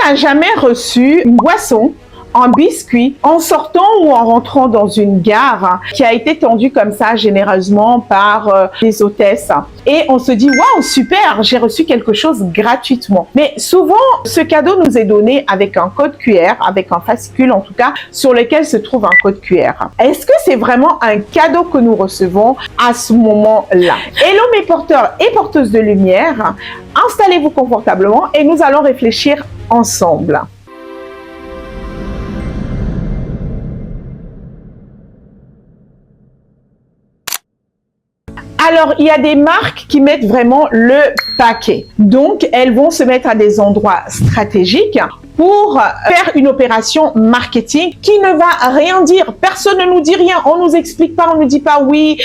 n'a jamais reçu une boisson, un biscuit, en sortant ou en rentrant dans une gare qui a été tendue comme ça généreusement par les hôtesses? Et on se dit, waouh, super, j'ai reçu quelque chose gratuitement. Mais souvent, ce cadeau nous est donné avec un code QR, avec un fascicule en tout cas, sur lequel se trouve un code QR. Est-ce que c'est vraiment un cadeau que nous recevons à ce moment-là? Hello mes porteurs et porteuses de lumière, installez-vous confortablement et nous allons réfléchir ensemble. Alors, il y a des marques qui mettent vraiment le paquet. Donc, elles vont se mettre à des endroits stratégiques pour faire une opération marketing qui ne va rien dire. Personne ne nous dit rien. On nous explique pas, on ne dit pas oui,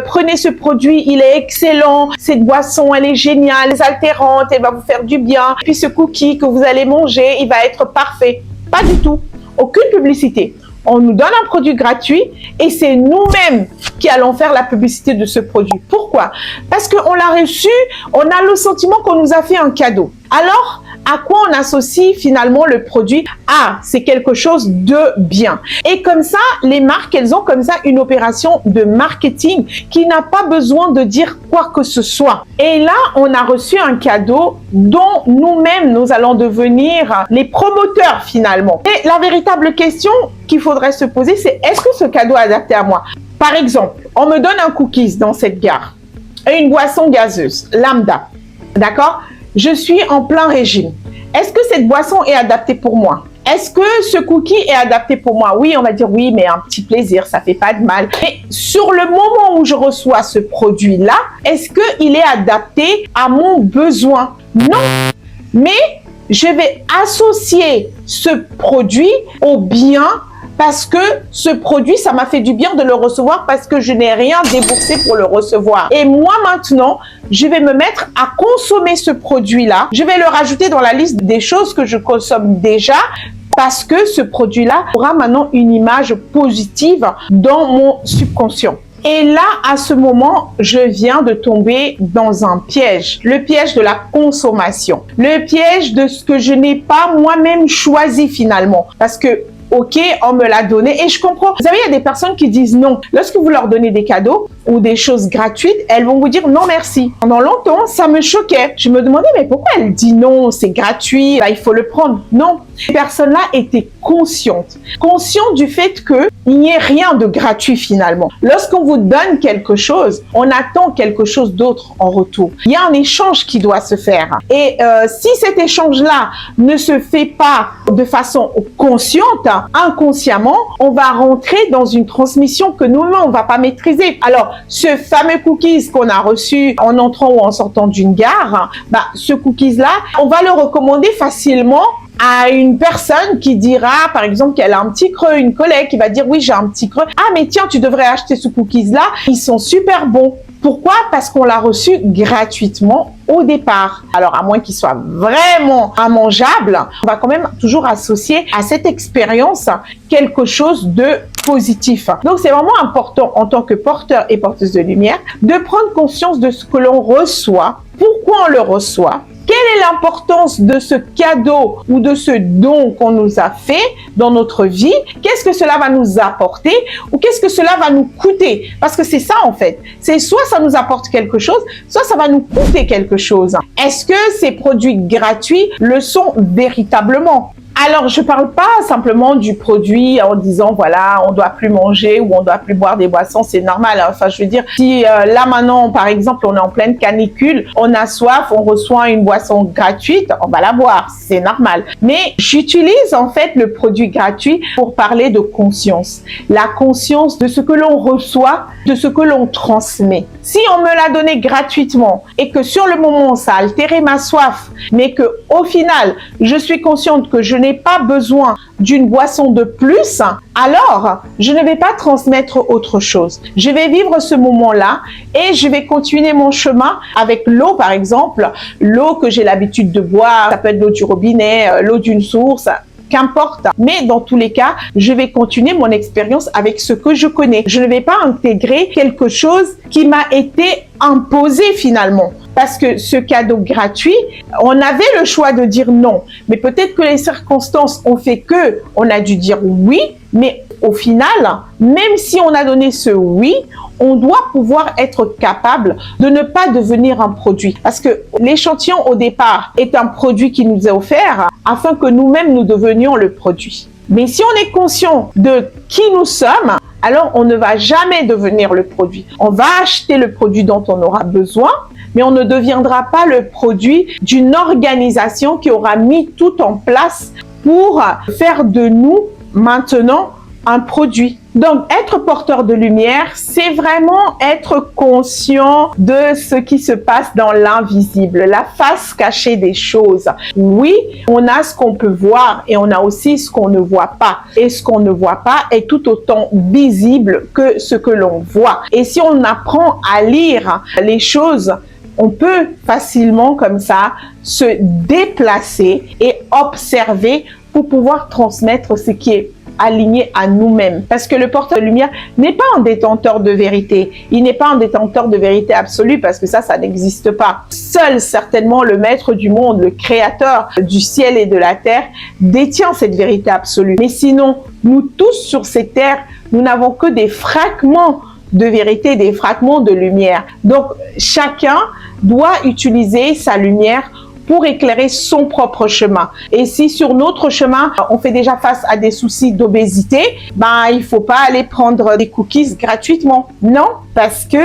prenez ce produit, il est excellent. Cette boisson, elle est géniale, altérante, elle va vous faire du bien. Puis ce cookie que vous allez manger, il va être parfait. Pas du tout. Aucune publicité. On nous donne un produit gratuit et c'est nous-mêmes qui allons faire la publicité de ce produit. Pourquoi? Parce qu'on l'a reçu, on a le sentiment qu'on nous a fait un cadeau. Alors, à quoi on associe finalement le produit? Ah, c'est quelque chose de bien. Et comme ça, les marques, elles ont comme ça une opération de marketing qui n'a pas besoin de dire quoi que ce soit. Et là, on a reçu un cadeau dont nous-mêmes, nous allons devenir les promoteurs finalement. Et la véritable question qu'il faudrait se poser, c'est est-ce que ce cadeau est adapté à moi? Par exemple, on me donne un cookies dans cette gare et une boisson gazeuse, lambda, d'accord? Je suis en plein régime. Est-ce que cette boisson est adaptée pour moi? Est-ce que ce cookie est adapté pour moi? Oui, on va dire oui, mais un petit plaisir, ça fait pas de mal. Mais sur le moment où je reçois ce produit-là, est-ce qu'il est adapté à mon besoin? Non. Mais je vais associer ce produit au bien parce que ce produit, ça m'a fait du bien de le recevoir parce que je n'ai rien déboursé pour le recevoir. Et moi, maintenant, je vais me mettre à consommer ce produit-là. Je vais le rajouter dans la liste des choses que je consomme déjà parce que ce produit-là aura maintenant une image positive dans mon subconscient. Et là, à ce moment, je viens de tomber dans un piège. Le piège de la consommation. Le piège de ce que je n'ai pas moi-même choisi finalement. Parce que ok, on me l'a donné et je comprends. Vous savez, il y a des personnes qui disent non. Lorsque vous leur donnez des cadeaux ou des choses gratuites, elles vont vous dire non merci. Pendant longtemps, ça me choquait. Je me demandais, mais pourquoi elle dit non, c'est gratuit, là, il faut le prendre. Non, ces personnes-là étaient conscientes du fait qu'il n'y ait rien de gratuit finalement. Lorsqu'on vous donne quelque chose, on attend quelque chose d'autre en retour. Il y a un échange qui doit se faire. Et si cet échange-là ne se fait pas de façon consciente, inconsciemment, on va rentrer dans une transmission que nous-mêmes, on ne va pas maîtriser. Alors, ce fameux cookies qu'on a reçu en entrant ou en sortant d'une gare, ce cookies-là, on va le recommander facilement à une personne qui dira, par exemple, qu'elle a un petit creux, une collègue qui va dire, oui, j'ai un petit creux. Ah, mais tiens, tu devrais acheter ce cookies-là. Ils sont super bons. Pourquoi? Parce qu'on l'a reçu gratuitement au départ. Alors, à moins qu'il soit vraiment immangeable, on va quand même toujours associer à cette expérience quelque chose de positif. Donc, c'est vraiment important en tant que porteur et porteuse de lumière de prendre conscience de ce que l'on reçoit, pourquoi on le reçoit, quelle est l'importance de ce cadeau ou de ce don qu'on nous a fait dans notre vie? Qu'est-ce que cela va nous apporter ou qu'est-ce que cela va nous coûter? Parce que c'est ça en fait. C'est soit ça nous apporte quelque chose, soit ça va nous coûter quelque chose. Est-ce que ces produits gratuits le sont véritablement? Alors, je parle pas simplement du produit en disant, voilà, on doit plus manger ou on doit plus boire des boissons, c'est normal. Hein. Enfin, je veux dire, si là maintenant, par exemple, on est en pleine canicule, on a soif, on reçoit une boisson gratuite, on va la boire, c'est normal. Mais j'utilise en fait le produit gratuit pour parler de conscience. La conscience de ce que l'on reçoit, de ce que l'on transmet. Si on me l'a donné gratuitement et que sur le moment, ça a altéré ma soif, mais que au final, je suis consciente que je n'ai pas besoin d'une boisson de plus, alors je ne vais pas transmettre autre chose. Je vais vivre ce moment-là et je vais continuer mon chemin avec l'eau, par exemple, l'eau que j'ai l'habitude de boire, ça peut être l'eau du robinet, l'eau d'une source, qu'importe. Mais dans tous les cas, je vais continuer mon expérience avec ce que je connais. Je ne vais pas intégrer quelque chose qui m'a été imposé finalement. parce que ce cadeau gratuit, on avait le choix de dire non. Mais peut-être que les circonstances ont fait que on a dû dire oui, mais au final, même si on a donné ce oui, on doit pouvoir être capable de ne pas devenir un produit. Parce que l'échantillon au départ est un produit qui nous est offert afin que nous-mêmes nous devenions le produit. Mais si on est conscient de qui nous sommes, alors on ne va jamais devenir le produit. On va acheter le produit dont on aura besoin, mais on ne deviendra pas le produit d'une organisation qui aura mis tout en place pour faire de nous maintenant un produit. Donc, être porteur de lumière, c'est vraiment être conscient de ce qui se passe dans l'invisible, la face cachée des choses. Oui, on a ce qu'on peut voir et on a aussi ce qu'on ne voit pas. Et ce qu'on ne voit pas est tout autant visible que ce que l'on voit. Et si on apprend à lire les choses, on peut facilement comme ça se déplacer et observer pour pouvoir transmettre ce qui est aligné à nous-mêmes. Parce que le porteur de lumière n'est pas un détenteur de vérité. Il n'est pas un détenteur de vérité absolue parce que ça n'existe pas. Seul certainement le maître du monde, le créateur du ciel et de la terre, détient cette vérité absolue. Mais sinon, nous tous sur cette terre, nous n'avons que des fragments de vérité, des fragments de lumière. Donc, chacun doit utiliser sa lumière pour éclairer son propre chemin. Et si sur notre chemin, on fait déjà face à des soucis d'obésité, il faut pas aller prendre des cookies gratuitement. Non, parce que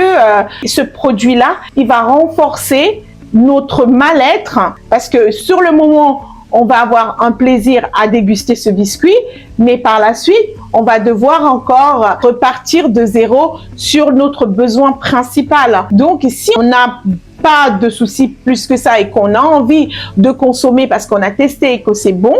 ce produit-là, il va renforcer notre mal-être, parce que sur le moment, on va avoir un plaisir à déguster ce biscuit, mais par la suite, on va devoir encore repartir de zéro sur notre besoin principal. Donc, si on n'a pas de soucis plus que ça et qu'on a envie de consommer parce qu'on a testé et que c'est bon,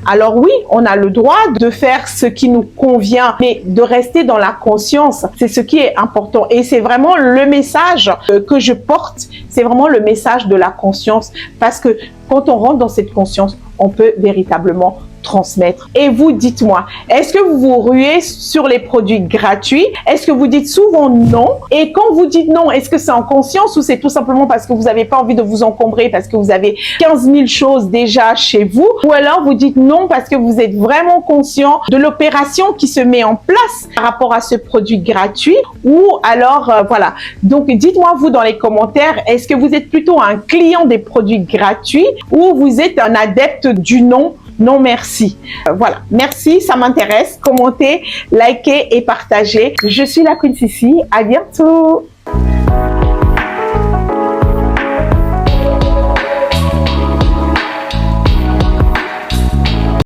alors oui, on a le droit de faire ce qui nous convient, mais de rester dans la conscience, c'est ce qui est important. Et c'est vraiment le message que je porte, c'est vraiment le message de la conscience, parce que quand on rentre dans cette conscience, on peut véritablement transmettre. Et vous, dites-moi, est-ce que vous vous ruez sur les produits gratuits? Est-ce que vous dites souvent non? Et quand vous dites non, est-ce que c'est en conscience ou c'est tout simplement parce que vous n'avez pas envie de vous encombrer, parce que vous avez 15 000 choses déjà chez vous? Ou alors vous dites non parce que vous êtes vraiment conscient de l'opération qui se met en place par rapport à ce produit gratuit? Ou alors, voilà. Donc, dites-moi vous dans les commentaires, est-ce que vous êtes plutôt un client des produits gratuits ou vous êtes un adepte du non? Non, merci. Voilà, merci, ça m'intéresse. Commentez, likez et partagez. Je suis la Queen Sissi. À bientôt.